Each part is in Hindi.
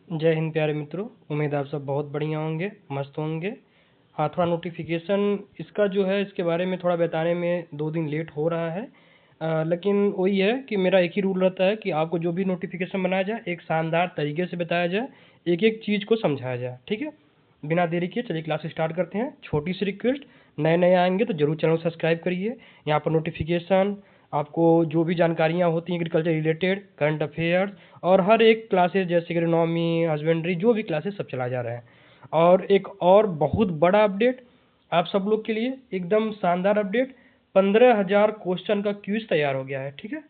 जय हिंद प्यारे मित्रों। उम्मीद आप सब बहुत बढ़िया होंगे, मस्त होंगे। हाँ, थोड़ा नोटिफिकेशन इसका जो है इसके बारे में थोड़ा बताने में 2 दिन लेट हो रहा है। लेकिन वही है कि मेरा एक ही रूल रहता है कि आपको जो भी नोटिफिकेशन बनाया जाए एक शानदार तरीके से बताया जाए, एक एक चीज़ को समझाया जाए। ठीक है, बिना देरी किए चलिए क्लास स्टार्ट करते हैं। छोटी सी रिक्वेस्ट, नए नए आएंगे तो जरूर चैनल सब्सक्राइब करिए। यहाँ पर नोटिफिकेशन आपको जो भी जानकारियाँ होती हैं एग्रीकल्चर रिलेटेड, करंट अफेयर्स और हर एक क्लासेस जैसे एग्रोनॉमी, हस्बेंड्री, जो भी क्लासेस सब चला जा रहा है। और एक और बहुत बड़ा अपडेट आप सब लोग के लिए, एकदम शानदार अपडेट, 15,000 क्वेश्चन का क्विज तैयार हो गया है। ठीक है,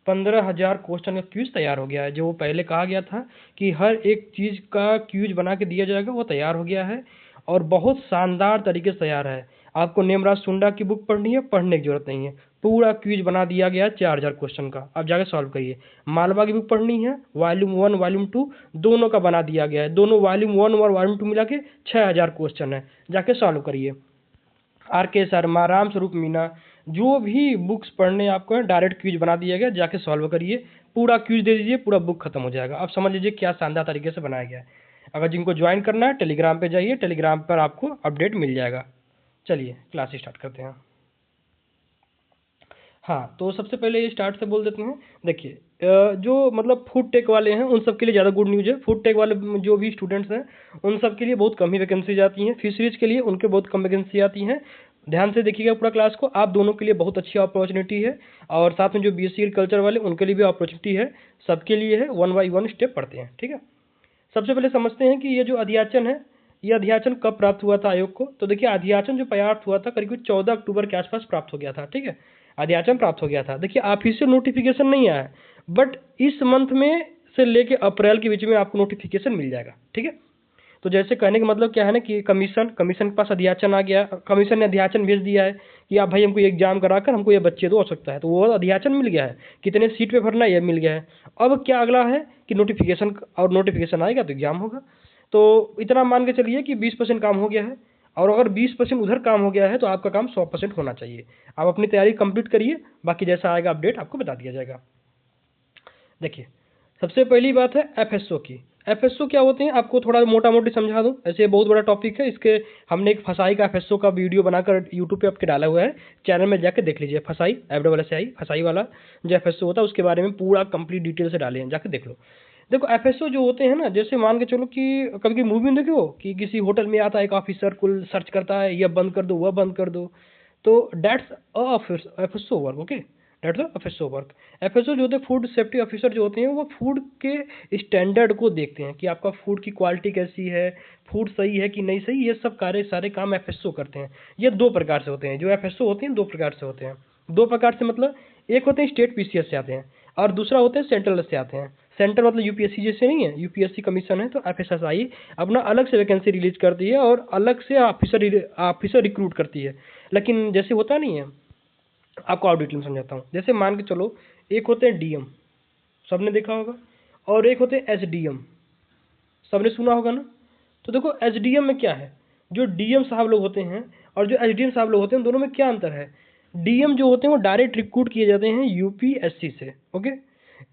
15,000 क्वेश्चन का क्विज तैयार हो गया है। जो पहले कहा गया था कि हर एक चीज़ का क्विज बना के दिया जाएगा, वो तैयार हो गया है और बहुत शानदार तरीके से तैयार है। आपको नेमराज सुंडा की बुक पढ़नी है, पढ़ने की जरूरत नहीं है, पूरा क्विज बना दिया गया है 4,000 क्वेश्चन का। आप जाके सॉल्व करिए। मालवा की बुक पढ़नी है, वॉल्यूम 1 वॉल्यूम 2 दोनों का बना दिया गया है। दोनों वॉल्यूम 1 और वॉल्यूम 2 मिला के 6,000 क्वेश्चन है, जाके सॉल्व करिए। आर के शर्मा, राम स्वरूप मीना, जो भी बुक्स पढ़ने आपको है डायरेक्ट क्विज बना दिया गया, जाके सॉल्व करिए। पूरा क्विज दे दीजिए, पूरा बुक खत्म हो जाएगा। अब समझ लीजिए क्या शानदार तरीके से बनाया गया है। अगर जिनको ज्वाइन करना है टेलीग्राम पे जाइए, टेलीग्राम पर आपको अपडेट मिल जाएगा। चलिए क्लास स्टार्ट करते हैं। हाँ, तो सबसे पहले ये स्टार्ट से बोल देते हैं। देखिए, जो मतलब फूड टेक वाले हैं उन सब के लिए ज़्यादा गुड न्यूज़ है। फूड टेक वाले जो भी स्टूडेंट्स हैं उन सब के लिए बहुत कम ही वैकेंसीज आती हैं। फिशरीज के लिए उनके बहुत कम वैकेंसी आती हैं। ध्यान से देखिएगा पूरा क्लास को, आप दोनों के लिए बहुत अच्छी अपॉर्चुनिटी है। और साथ में जो बीएससी एग्रीकल्चर वाले उनके लिए भी अपॉर्चुनिटी है, सबके लिए है। 1 बाई 1 स्टेप पढ़ते हैं। ठीक है, सबसे पहले समझते हैं कि ये जो अध्याचन है, ये अध्याचन कब प्राप्त हुआ था आयोग को। तो देखिए, अध्याचन जो प्राप्त हुआ था करीब 14 अक्टूबर के आसपास प्राप्त हो गया था। ठीक है, अध्याचन प्राप्त हो गया था। देखिए, ऑफिशियल नोटिफिकेशन नहीं आया, बट इस मंथ में से लेके अप्रैल के बीच में आपको नोटिफिकेशन मिल जाएगा। ठीक है, तो जैसे कहने का मतलब क्या है ना कि कमीशन के पास अध्याचन आ गया, कमीशन ने अध्याचन भेज दिया है कि आप भाई हमको एग्जाम कराकर हमको ये बच्चे दो हो सकता है, तो वो अध्याचन मिल गया है। कितने सीट पे भरना है ये मिल गया है। अब क्या अगला है कि नोटिफिकेशन, और नोटिफिकेशन आएगा तो एग्जाम होगा। तो इतना मान के चलिए कि 20% काम हो गया है। और अगर 20% उधर काम हो गया है तो आपका काम 100% होना चाहिए। आप अपनी तैयारी कंप्लीट करिए, बाकी जैसा आएगा अपडेट आपको बता दिया जाएगा। देखिए, सबसे पहली बात है एफएसओ की। एफएसओ क्या होते हैं आपको थोड़ा मोटा मोटी समझा दूं। ऐसे बहुत बड़ा टॉपिक है, इसके हमने एक फसाई का एफएसओ का वीडियो बनाकर यूट्यूब पे आपके डाला हुआ है, चैनल में जाके देख लीजिए। फसाई FSSAI फसाई वाला जो एफएसओ होता है उसके बारे में पूरा कंप्लीट डिटेल से डाले हैं, जाके देख लो। देखो, एफएसओ जो होते हैं ना, जैसे मान के चलो कि कभी कभी मूवी में देखो कि किसी होटल में आता है एक ऑफिसर, कुल सर्च करता है, यह बंद कर दो वह बंद कर दो। तो that's FSO work. Okay, that's FSO work. FSO जो होते हैं, फूड सेफ्टी ऑफिसर जो होते हैं, वो फूड के स्टैंडर्ड को देखते हैं कि आपका फूड की क्वालिटी कैसी है, फूड सही है कि नहीं सही। ये सब सारे काम एफएसओ करते हैं। ये 2 प्रकार से होते हैं, जो एफएसओ होते हैं 2 प्रकार से होते हैं। 2 प्रकार से मतलब, एक होते हैं स्टेट पीसीएस से आते हैं और दूसरा होते हैं सेंट्रल से आते हैं। सेंट्रल मतलब यूपीएससी जैसे नहीं है, यूपीएससी कमीशन है, तो एफएसएसआई अपना अलग से वैकेंसी रिलीज करती है और अलग से ऑफिसर रिक्रूट करती है। लेकिन जैसे होता नहीं है, आपको और डिटेल में समझाता हूँ। जैसे मान के चलो, एक होते हैं डीएम, सबने देखा होगा, और एक होते हैं एसडीएम, सबने सुना होगा ना। तो देखो, एसडीएम में क्या है, जो डीएम साहब लोग होते हैं और जो एसडीएम साहब लोग होते हैं, दोनों में क्या अंतर है। डीएम जो होते हैं वो डायरेक्ट रिक्रूट किए जाते हैं यूपीएससी से। ओके,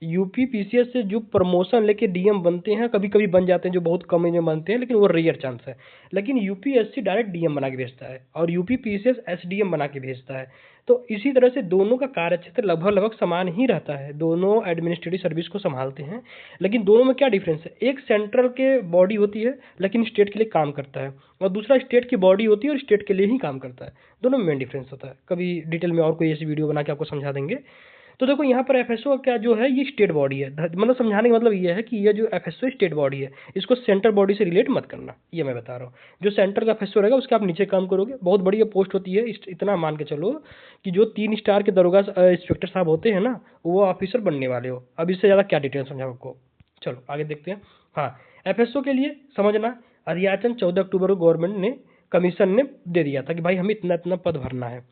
यूपी पीसीएस से जो प्रमोशन लेके डीएम बनते हैं, कभी कभी बन जाते हैं, जो बहुत कम में बनते हैं, लेकिन वो रेयर चांस है। लेकिन यूपीएससी डायरेक्ट डीएम बना के भेजता है और यूपी पीसीएस एसडीएम बना के भेजता है। तो इसी तरह से दोनों का कार्यक्षेत्र लगभग समान ही रहता है, दोनों एडमिनिस्ट्रेटिव सर्विस को संभालते हैं। लेकिन दोनों में क्या डिफरेंस है, एक सेंट्रल के बॉडी होती है लेकिन स्टेट के लिए काम करता है, और दूसरा स्टेट की बॉडी होती है और स्टेट के लिए ही काम करता है। दोनों में मेन डिफरेंस होता है। कभी डिटेल में और कोई ऐसी वीडियो बना के आपको समझा देंगे। तो देखो, यहाँ पर एफएसओ क्या जो है, ये स्टेट बॉडी है। मतलब समझाने का मतलब ये है कि ये जो एफएसओ स्टेट बॉडी है, इसको सेंट्रल बॉडी से रिलेट मत करना, ये मैं बता रहा हूँ। जो सेंटर का एफएसओ रहेगा उसके आप नीचे काम करोगे, बहुत बढ़िया पोस्ट होती है। इतना मान के चलो कि जो 3 स्टार के दरोगा इंस्पेक्टर साहब होते हैं ना, वो ऑफिसर बनने वाले हो। अब इससे ज़्यादा क्या डिटेल समझाओ आपको। चलो आगे देखते हैं। हाँ, एफएसओ के लिए समझना, अध्याचन 14 अक्टूबर को गवर्नमेंट ने, कमीशन ने दे दिया था कि भाई हमें इतना इतना पद भरना है।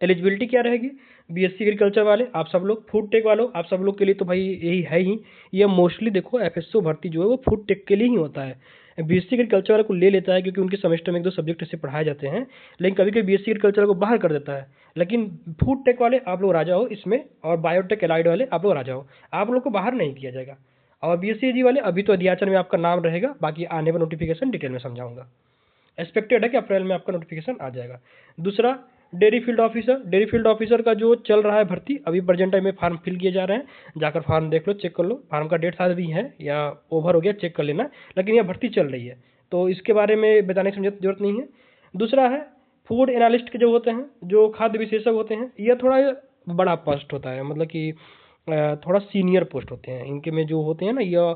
एलिजिबिलिटी क्या रहेगी, बीएससी एग्रीकल्चर वाले आप सब लोग, फूड टेक वालों आप सब लोग के लिए तो भाई यही है ही। ये मोस्टली देखो एफएसओ भर्ती जो है वो फूड टेक के लिए ही होता है। बीएससी एग्रीकल्चर वाले को ले लेता है क्योंकि उनके सेमेस्टर में 1-2 सब्जेक्ट ऐसे पढ़ाए जाते हैं, लेकिन कभी कभी बीएससी एग्रीकल्चर को बाहर कर देता है। लेकिन फूड टेक वाले आप लोग राजा हो इसमें, और बायोटेक एलाइड वाले आप लोग राजा हो, आप लोग को बाहर नहीं किया जाएगा। और BSc वाले अभी तो अध्याचन में आपका नाम रहेगा, बाकी आने पर नोटिफिकेशन डिटेल में समझाऊंगा। एक्सपेक्टेड है कि अप्रैल में आपका नोटिफिकेशन आ जाएगा। दूसरा, dairy field officer. Dairy field officer का जो चल रहा है भर्ती, अभी प्रेजेंट टाइम में फॉर्म फिल किए जा रहे हैं, जाकर फॉर्म देख लो, चेक कर लो। फॉर्म का डेट शायद भी है या ओवर हो गया, चेक कर लेना, लेकिन यह भर्ती चल रही है, तो इसके बारे में बताने की जरूरत नहीं है। दूसरा है फूड एनालिस्ट के जो होते हैं, जो खाद्य विशेषज्ञ होते हैं, यह थोड़ा बड़ा पोस्ट होता है, मतलब कि थोड़ा सीनियर पोस्ट होते हैं। इनके में जो होते हैं ना, यह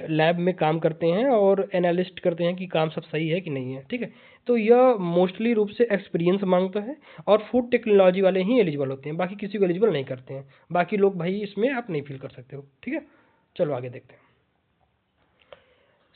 लैब में काम करते हैं और एनालिस्ट करते हैं कि काम सब सही है कि नहीं है, ठीक है। तो यह मोस्टली रूप से एक्सपीरियंस मांगता है, और फूड टेक्नोलॉजी वाले ही एलिजिबल होते हैं, बाकी किसी को एलिजिबल नहीं करते हैं। बाकी लोग भाई इसमें आप नहीं फिल कर सकते हो, ठीक है। चलो आगे देखते हैं।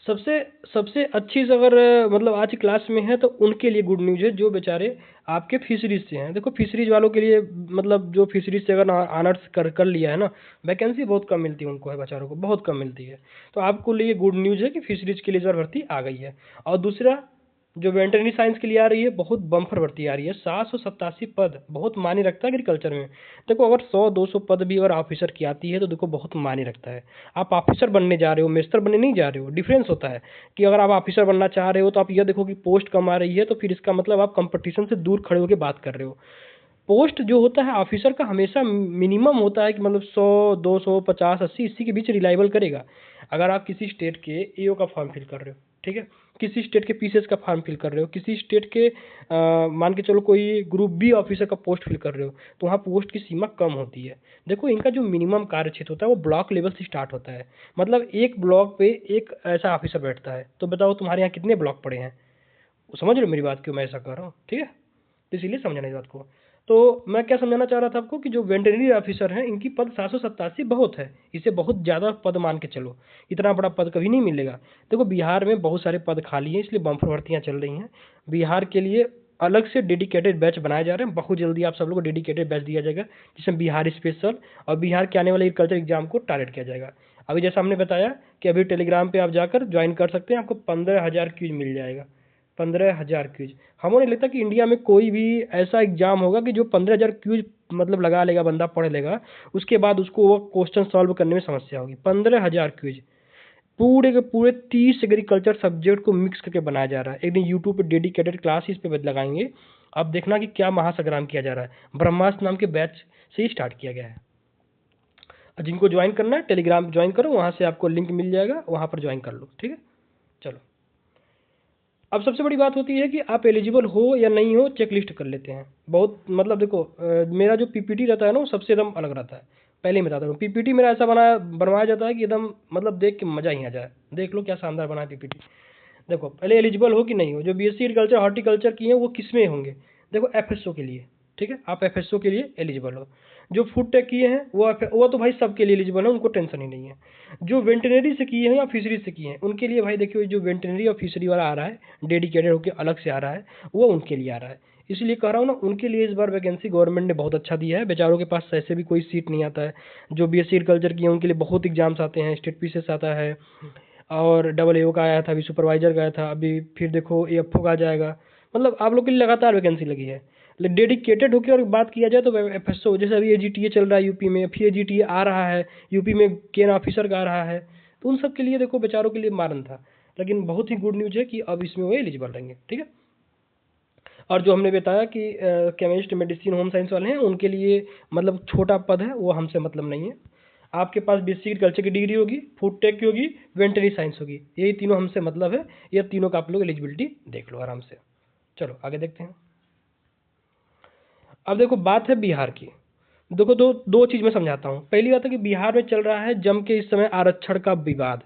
सबसे सबसे अच्छी अगर मतलब आज की क्लास में है तो उनके लिए गुड न्यूज़ है जो बेचारे आपके फिशरीज से हैं। देखो फिशरीज वालों के लिए, मतलब जो फिशरीज से अगर ऑनर्स कर लिया है ना, वैकेंसी बहुत कम मिलती है उनको, है बेचारों को बहुत कम मिलती है। तो आपको लिए गुड न्यूज़ है कि फिशरीज के लिए इस बार भर्ती आ गई है। और दूसरा, जो वेटरनरी साइंस के लिए आ रही है, बहुत बम्पर भर्ती आ रही है। 787 पद बहुत मायने रखता है एग्रीकल्चर में। देखो अगर 100-200 पद भी अगर ऑफिसर की आती है तो देखो बहुत मायने रखता है। आप ऑफिसर बनने जा रहे हो, मेस्टर बनने नहीं जा रहे हो। डिफरेंस होता है कि अगर आप ऑफिसर बनना चाह रहे हो तो आप यह देखो कि पोस्ट कम आ रही है, तो फिर इसका मतलब आप कंपटीशन से दूर खड़े होकर बात कर रहे हो। पोस्ट जो होता है ऑफिसर का हमेशा मिनिमम होता है कि मतलब 100, 200, 50, 80 इसी के बीच रिलायबल करेगा। अगर आप किसी स्टेट के एओ का फॉर्म फिल कर रहे हो, ठीक है, किसी स्टेट के पीसीएस का फॉर्म फिल कर रहे हो, किसी स्टेट के मान के चलो कोई ग्रुप बी ऑफिसर का पोस्ट फिल कर रहे हो, तो वहाँ पोस्ट की सीमा कम होती है। देखो इनका जो मिनिमम कार्य क्षेत्र होता है वो ब्लॉक लेवल से स्टार्ट होता है। मतलब एक ब्लॉक पे एक ऐसा ऑफिसर बैठता है, तो बताओ तुम्हारे यहाँ कितने ब्लॉक पड़े हैं। समझ रहे हो मेरी बात, क्यों मैं ऐसा कर रहा हूँ, ठीक है। तो इसीलिए समझना इस बात को। तो मैं क्या समझाना चाह रहा था आपको कि जो वेटरनरी ऑफिसर हैं इनकी पद 787 बहुत है, इसे बहुत ज़्यादा पद मान के चलो। इतना बड़ा पद कभी नहीं मिलेगा। देखो बिहार में बहुत सारे पद खाली हैं, इसलिए बम्पर भर्तियाँ चल रही हैं। बिहार के लिए अलग से डेडिकेटेड बैच बनाए जा रहे हैं। बहुत जल्दी आप सब लोग को डेडिकेटेड बैच दिया जाएगा, जिसमें बिहार स्पेशल और बिहार के आने वाले एग्रीकल्चर एग्जाम को टारगेट किया जाएगा। अभी जैसा हमने बताया कि अभी टेलीग्राम पे आप जाकर ज्वाइन कर सकते हैं, आपको 15,000 क्यूज मिल जाएगा। 15,000 क्यूज। हमें नहीं लगता कि इंडिया में कोई भी ऐसा एग्जाम होगा कि जो 15,000 क्यूज मतलब लगा लेगा, बंदा पढ़ लेगा, उसके बाद उसको वो क्वेश्चन सॉल्व करने में समस्या होगी। 15,000 क्यूज पूरे के पूरे 30 एग्रीकल्चर सब्जेक्ट को मिक्स करके बनाया जा रहा है। एक दिन यूट्यूब पे डेडिकेटेड क्लास इस पे लगाएंगे, आप देखना कि क्या महासंग्राम किया जा रहा है। ब्रह्मास्त्र नाम के बैच से ही स्टार्ट किया गया है। जिनको ज्वाइन करना है टेलीग्राम ज्वाइन करो, वहाँ से आपको लिंक मिल जाएगा, वहाँ पर ज्वाइन कर लो, ठीक है। चलो अब सबसे बड़ी बात होती है कि आप एलिजिबल हो या नहीं हो, चेक लिस्ट कर लेते हैं। बहुत मतलब देखो मेरा जो पीपीटी रहता है ना वो सबसे एकदम अलग रहता है। पहले ही बताता हूँ, पीपीटी मेरा ऐसा बनवाया जाता है कि एकदम मतलब देख के मज़ा ही आ जाए। देख लो क्या शानदार बना है पीपीटी। देखो पहले एलिजिबल हो कि नहीं हो। जो बीएससी एग्रीकल्चर हॉर्टिकल्चर की हैं वो किस में होंगे, देखो एफएसओ के लिए, ठीक है, आप एफएसओ के लिए एलिजिबल हो। जो फूड टेक किए हैं वो तो भाई सबके लिए एलिजिबल है, उनको टेंशन ही नहीं है। जो वेटरनरी से किए हैं या फिशरी से किए हैं उनके लिए भाई देखिए, जो वेटरनरी और फिशरी वाला आ रहा है डेडिकेटेड होकर अलग से आ रहा है, वो उनके लिए आ रहा है। इसलिए कह रहा हूँ ना, उनके लिए इस बार वैकेंसी गवर्नमेंट ने बहुत अच्छा दिया है। बेचारों के पास ऐसे भी कोई सीट नहीं आता है। जो बीएससी एग्रीकल्चर किए हैं उनके लिए बहुत एग्जाम्स आते हैं, स्टेट पीसीएस आता है, और डबल एओ का आया था, अभी सुपरवाइजर का आया था, अभी फिर देखो एएफओ का आ जाएगा। मतलब आप लोग के लिए लगातार वैकेंसी लगी है। डेडिकेटेड होकर और बात किया जाए तो एफएसओ, जैसे अभी एजीटीए चल रहा है यूपी में, फिर एजीटीए आ रहा है यूपी में, केन ऑफिसर का आ रहा है, तो उन सब के लिए देखो बेचारों के लिए मारन था। लेकिन बहुत ही गुड न्यूज़ है कि अब इसमें वो एलिजिबल रहेंगे, ठीक है। और जो हमने बताया कि केमिस्ट मेडिसिन होम साइंस वाले हैं उनके लिए मतलब छोटा पद है, वो हमसे मतलब नहीं है। आपके पास बीएससी एग्रीकल्चर की डिग्री होगी, फूड टेक की होगी, वेटरनरी साइंस होगी, यही तीनों हमसे मतलब है। ये तीनों का आप लोग एलिजिबिलिटी देख लो आराम से। चलो आगे देखते हैं। अब देखो बात है बिहार की। देखो दो दो चीज़ मैं समझाता हूँ। पहली बात है कि बिहार में चल रहा है जम के इस समय आरक्षण का विवाद।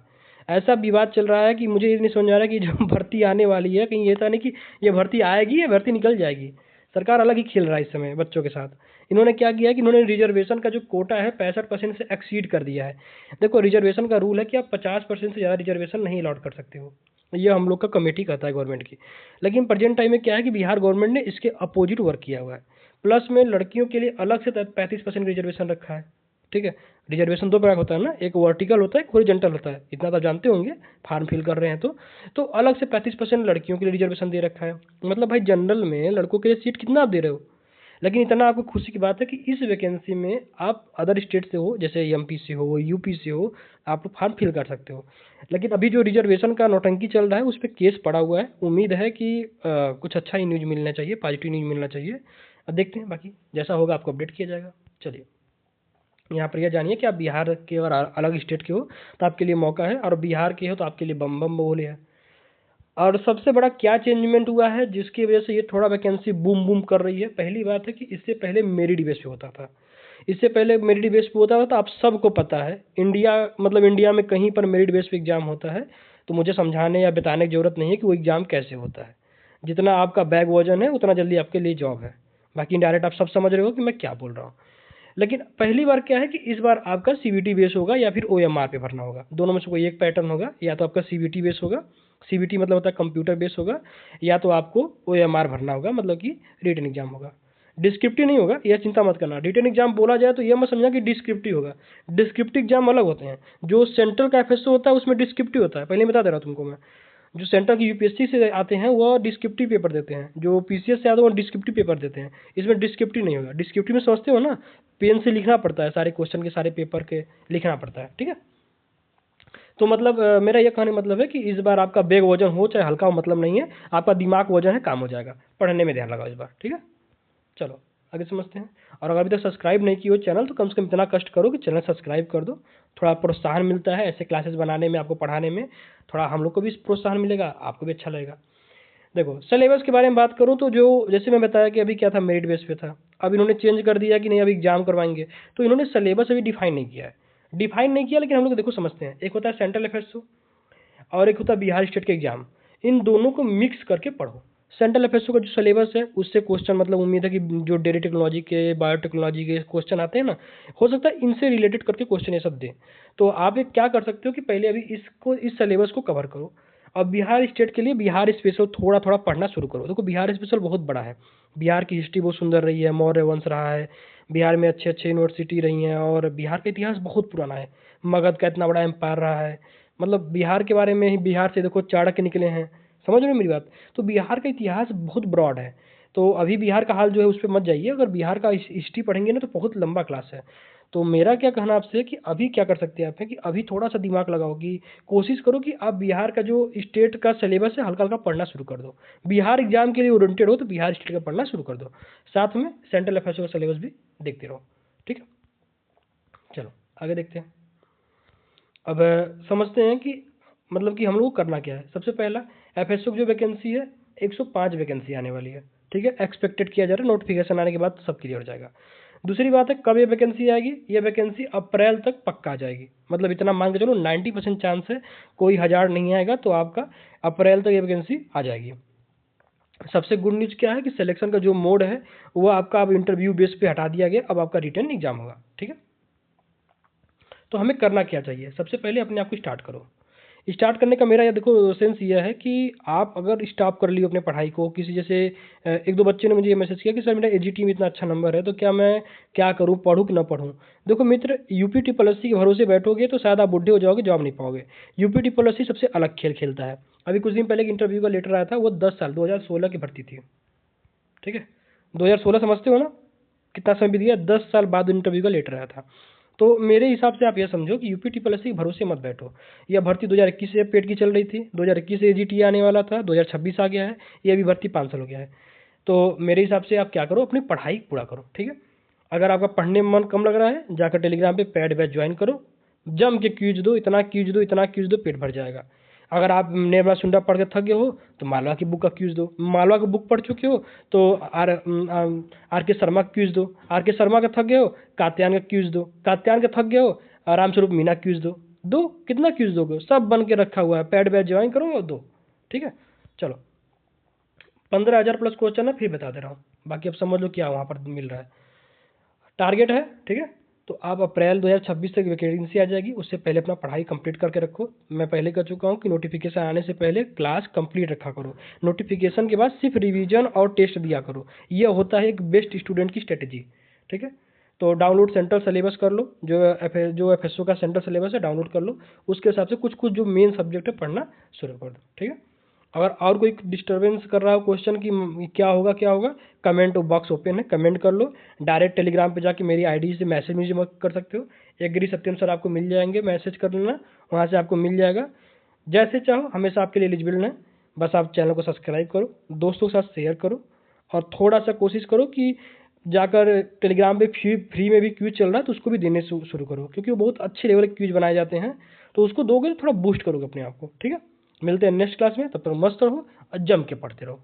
ऐसा विवाद चल रहा है कि मुझे ये नहीं समझ आ रहा है कि जो भर्ती आने वाली है, कहीं ऐसा नहीं कि ये भर्ती आएगी या भर्ती निकल जाएगी। सरकार अलग ही खेल रहा है इस समय बच्चों के साथ। इन्होंने क्या किया है कि इन्होंने रिजर्वेशन का जो कोटा है 65% से एक्सीड कर दिया है। देखो रिजर्वेशन का रूल है कि आप 50% से ज़्यादा रिजर्वेशन नहीं अलॉट कर सकते हो। ये हम लोग का कमेटी कहता है गवर्नमेंट की। लेकिन प्रेजेंट टाइम में क्या है कि बिहार गवर्नमेंट ने इसके अपोजिट वर्क किया हुआ है। प्लस में लड़कियों के लिए अलग से 35% रिजर्वेशन रखा है, ठीक है। रिजर्वेशन दो प्रकार होता है ना, एक वर्टिकल होता है, एक हॉरिजॉन्टल होता है, इतना तो जानते होंगे फॉर्म फिल कर रहे हैं तो अलग से 35% लड़कियों के लिए रिजर्वेशन दे रखा है। मतलब भाई जनरल में लड़कों के लिए सीट कितना आप दे रहे हो, लेकिन इतना आपको खुशी की बात है कि इस वैकेंसी में आप अदर स्टेट से हो, जैसे एमपी से हो, यूपी से हो, आप फॉर्म फिल कर सकते हो। लेकिन अभी जो रिजर्वेशन का नौटंकी चल रहा है उस पर केस पड़ा हुआ है। उम्मीद है कि कुछ अच्छा ही न्यूज़ मिलना चाहिए, पॉजिटिव न्यूज़ मिलना चाहिए। अब देखते हैं, बाकी जैसा होगा आपको अपडेट किया जाएगा। चलिए, यहाँ पर यह जानिए कि आप बिहार के और अलग स्टेट के हो तो आपके लिए मौका है, और बिहार के हो तो आपके लिए बम बम बोले है। और सबसे बड़ा क्या चेंजमेंट हुआ है जिसकी वजह से ये थोड़ा वैकेंसी बूम बूम कर रही है? पहली बात है कि इससे पहले मेरिट बेस पे होता था। इससे पहले मेरिट बेस पे होता था तो आप सबको पता है, इंडिया में कहीं पर मेरिट बेस पे एग्जाम होता है तो मुझे समझाने या बताने की जरूरत नहीं है कि वो एग्जाम कैसे होता है। जितना आपका बैग वजन है उतना जल्दी आपके लिए जॉब है। बाकी इनडायरेक्ट आप सब समझ रहे हो कि मैं क्या बोल रहा हूँ। लेकिन पहली बार क्या है कि इस बार आपका सीबीटी बेस होगा या फिर ओएमआर पे भरना होगा, दोनों में से कोई एक पैटर्न होगा। या तो आपका सीबीटी बेस होगा, सीबीटी मतलब होता है कंप्यूटर बेस होगा, या तो आपको ओएमआर भरना होगा, मतलब कि रिटन एग्जाम होगा। डिस्क्रिप्टिव नहीं होगा, यह चिंता मत करना। रिटन एग्जाम बोला जाए तो यह मत समझना कि डिस्क्रिप्टिव होगा। डिस्क्रिप्टिव एग्जाम अलग होते हैं। जो सेंट्रल का एफएसओ होता है उसमें डिस्क्रिप्टिव होता है, पहले बता दे रहा हूँ तुमको मैं। जो सेंटर की यूपीएससी से आते हैं वो डिस्क्रिप्टिव पेपर देते हैं, जो पीसीएस से आते हैं वो डिस्क्रिप्टिव पेपर देते हैं। इसमें डिस्क्रिप्टिव नहीं होगा। डिस्क्रिप्टिव में समझते हो ना, पेन से लिखना पड़ता है, सारे क्वेश्चन के सारे पेपर के लिखना पड़ता है, ठीक है। तो मतलब मेरा ये कहने मतलब है कि इस बार आपका बैग वजन हो चाहे हल्का हो, मतलब नहीं है, आपका दिमाग वजन है, काम हो जाएगा। पढ़ने में ध्यान लगाओ इस बार, ठीक है। चलो आगे समझते हैं। और अगर अभी तक सब्सक्राइब नहीं की हो चैनल तो कम से कम इतना कष्ट करो कि चैनल सब्सक्राइब कर दो। थोड़ा प्रोत्साहन मिलता है ऐसे क्लासेस बनाने में, आपको पढ़ाने में थोड़ा हम लोग को भी प्रोत्साहन मिलेगा, आपको भी अच्छा लगेगा। देखो, सिलेबस के बारे में बात करूँ तो जो जैसे मैं बताया कि अभी क्या था, मेरिट बेस पे था। अब इन्होंने चेंज कर दिया कि नहीं अभी एग्जाम करवाएंगे, तो इन्होंने सिलेबस अभी डिफाइन नहीं किया है। डिफाइन नहीं किया, लेकिन हम लोग देखो समझते हैं। एक होता है सेंट्रल अफेयर्स और एक होता है बिहार स्टेट के एग्जाम। इन दोनों को मिक्स करके पढ़ो। सेंट्रल अफेयर्स का जो सिलेबस है उससे क्वेश्चन, मतलब उम्मीद है कि जो डेयरी टेक्नोलॉजी के, बायोटेक्नोलॉजी के क्वेश्चन आते हैं ना, हो सकता है इनसे रिलेटेड करके क्वेश्चन ये सब दें। तो आप एक क्या कर सकते हो कि पहले अभी इस सिलेबस को कवर करो। अब बिहार स्टेट के लिए बिहार स्पेशल थोड़ा थोड़ा पढ़ना शुरू करो। देखो, बिहार स्पेशल बहुत बड़ा है। बिहार की हिस्ट्री बहुत सुंदर रही है, मौर्य वंश रहा है, बिहार में अच्छे अच्छे यूनिवर्सिटी रही हैं, और बिहार का इतिहास बहुत पुराना है। मगध का इतना बड़ा एम्पायर रहा है। मतलब बिहार के बारे में ही, बिहार से देखो चाणक्य निकले हैं। समझ रहे हो मेरी बात? तो बिहार का इतिहास बहुत ब्रॉड है। तो अभी बिहार का हाल जो है उस पर मत जाइए। अगर बिहार का हिस्ट्री पढ़ेंगे ना तो बहुत लंबा क्लास है। तो मेरा क्या कहना आपसे है कि अभी क्या कर सकते हैं आप, है कि अभी थोड़ा सा दिमाग लगाओ कि कोशिश करो कि आप बिहार का जो स्टेट का सिलेबस है हल्का हल्का पढ़ना शुरू कर दो। बिहार एग्जाम के लिए ओरिएंटेड हो तो बिहार स्टेट का पढ़ना शुरू कर दो, साथ में सेंट्रल अफेयर्स का सिलेबस भी देखते रहो, ठीक है। चलो आगे देखते हैं। अब समझते हैं कि मतलब कि हम लोग को करना क्या है। सबसे पहला, एफएसओ की जो वैकेंसी है 105 वैकेंसी आने वाली है, ठीक है। एक्सपेक्टेड किया जा रहा है, नोटिफिकेशन आने के बाद सब क्लियर हो जाएगा। दूसरी बात है, कब ये वैकेंसी आएगी? ये वैकेंसी अप्रैल तक पक्का आ जाएगी। मतलब इतना मान के चलो 90% चांस है, कोई हजार नहीं आएगा तो आपका अप्रैल तक ये वैकेंसी आ जाएगी। सबसे गुड न्यूज़ क्या है कि सिलेक्शन का जो मोड है वो आपका अब इंटरव्यू बेस पे हटा दिया गया, अब आपका रिटन एग्जाम होगा, ठीक है। तो हमें करना क्या चाहिए? सबसे पहले अपने आप को स्टार्ट करो। स्टार्ट करने का मेरा ये देखो सेंस ये है कि आप अगर स्टॉप कर लियो अपने पढ़ाई को, किसी जैसे एक दो बच्चे ने मुझे ये मैसेज किया कि सर मेरा एजीटी में इतना अच्छा नंबर है तो क्या मैं क्या करूं, पढूं कि ना पढूं? देखो मित्र, यूपी ट्रिपल एससी के भरोसे बैठोगे तो शायद आप बुढ़े हो जाओगे, जॉब नहीं पाओगे। यूपी ट्रिपल एससी सबसे अलग खेल खेलता है। अभी कुछ दिन पहले एक इंटरव्यू का लेटर आया था, वो 10 साल 2016 की भर्ती थी, ठीक है। 2016 समझते हो ना, कितना समय बीत गया, 10 साल बाद इंटरव्यू का लेटर आया था। तो मेरे हिसाब से आप यह समझो कि यूपी ट्रिपल एससी के भरोसे मत बैठो। यह भर्ती 2021 से पेट की चल रही थी, 2021 से एजीटी आने वाला था, 2026 आ गया है, ये अभी भर्ती 5 साल हो गया है। तो मेरे हिसाब से आप क्या करो, अपनी पढ़ाई पूरा करो, ठीक है। अगर आपका पढ़ने में मन कम लग रहा है, जाकर टेलीग्राम पे पेड बैच ज्वाइन करो, जम के क्यूज दो, इतना क्यूज दो, इतना क्यूज दो, पेट भर जाएगा। अगर आप निर्मला सुंडा पढ़ के थक गए हो तो मालवा की बुक का क्यूज दो, मालवा की बुक पढ़ चुके हो तो आर के शर्मा का क्यूज दो, आर के शर्मा का थक गए हो कात्यायन का क्यूज दो, कात्यायन का थक गए हो रामस्वरूप मीना क्यूज दो। दो, कितना क्यूज दोगे? सब बन के रखा हुआ है, पेड बैच ज्वाइन करो और दो, ठीक है। चलो, 15,000 प्लस क्वेश्चन है, फिर बता दे रहा हूँ, बाकी अब समझ लो क्या वहाँ पर मिल रहा है। टारगेट है, ठीक है। तो आप अप्रैल 2026 तक वैकेंसी आ जाएगी, उससे पहले अपना पढ़ाई कंप्लीट करके रखो। मैं पहले कर चुका हूँ कि नोटिफिकेशन आने से पहले क्लास कंप्लीट रखा करो, नोटिफिकेशन के बाद सिर्फ रिवीजन और टेस्ट दिया करो। यह होता है एक बेस्ट स्टूडेंट की स्ट्रेटेजी, ठीक है। तो डाउनलोड सेंट्रल सिलेबस कर लो, जो एफएसओ का सेंट्रल सिलेबस है डाउनलोड कर लो, उसके हिसाब से कुछ कुछ जो मेन सब्जेक्ट है पढ़ना शुरू कर दो, ठीक है। अगर और कोई डिस्टरबेंस कर रहा हो क्वेश्चन की क्या होगा, कमेंट बॉक्स ओपन है, कमेंट कर लो। डायरेक्ट टेलीग्राम पे जाके मेरी आईडी से मैसेज मुझे मत कर सकते हो, एग्री सत्यम सर आपको मिल जाएंगे, मैसेज कर लेना, वहाँ से आपको मिल जाएगा। जैसे चाहो, हमेशा आपके लिए एलिजिबल है। बस आप चैनल को सब्सक्राइब करो, दोस्तों के साथ शेयर करो, और थोड़ा सा कोशिश करो कि जाकर टेलीग्राम पे फ्री में भी क्विज चल रहा है तो उसको भी देने शुरू करो, क्योंकि वो बहुत अच्छे लेवल के क्विज बनाए जाते हैं। तो उसको दोगे तो थोड़ा बूस्ट करोगे अपने आप को। ठीक है, मिलते हैं नेक्स्ट क्लास में, तब तक मस्त रहो और जम के पढ़ते रहो।